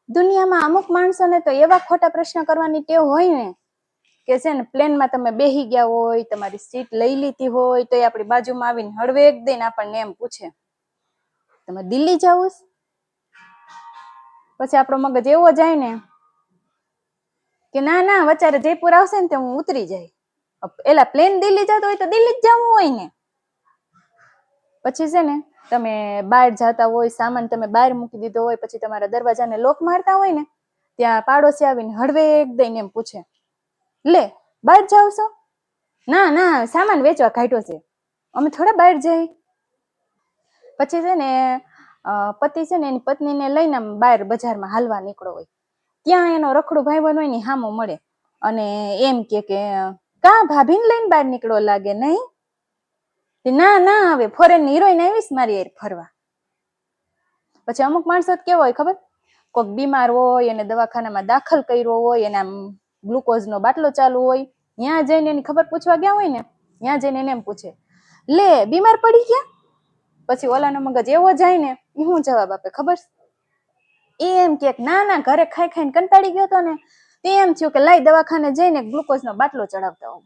દુનિયામાં અમુક માણસોને તો એવા ખોટા પ્રશ્ન કરવાની ટેવ હોય ને કે છે ને પ્લેનમાં તમે બેહી ગયા હોય, તમારી સીટ લઈ લીધી હોય, તો એ આપણી બાજુમાં આવીને હળવેક દઈને આપણને એમ પૂછે તમે દિલ્હી જાવું? પછી આપણો મગજ એવો જાય ને કે ના ના વચારે જયપુર આવશે ને તો હું ઉતરી જાય. એલા પ્લેન દિલ્હી જતો હોય તો દિલ્હી જ જવું હોય ને. પછી છે ને તમે બહાર જતા હોય, સામાન તમે બહાર મૂકી દીધો હોય, પછી તમારા દરવાજાને લોક મારતા હોય ને ત્યાં પાડોશી આવીને હળવેક દઈને એમ પૂછે લે બહાર જાવ છો? ના ના સામાન વેચવા કાઢ્યો છે, અમે થોડા બહાર જઈ. પછી છે ને પતિ છે ને એની પત્નીને લઈને બહાર બજારમાં હાલવા નીકળો હોય, ત્યાં એનો રખડું ભાઈ બન હોય ને હામો મળે અને એમ કે કા ભાભીને લઈને બહાર નીકળો લાગે નહીં? ના ના હવે ફોરેન હિરોઈન આવીશ મારી યાર ફરવા. પછી અમુક માણસો કેવો હોય ખબર, કોઈક બીમાર હોય અને દવાખાનામાં દાખલ કર્યો હોય, અને આમ ગ્લુકોઝનો બાટલો ચાલુ હોય, ત્યાં જઈને એની ખબર પૂછવા ગયા હોય ને, ત્યાં જઈને એને એમ પૂછે લે બીમાર પડી ગયા? પછી ઓલાનો મગજ એવો જાય ને એ શું જવાબ આપે ખબર? એમ કે ના ના ઘરે ખાઈ ખાઈને કંટાળી ગયો હતો ને તે એમ થયું કે લાઈ દવાખાને જઈને ગ્લુકોઝનો બાટલો ચડાવતા હોઉં.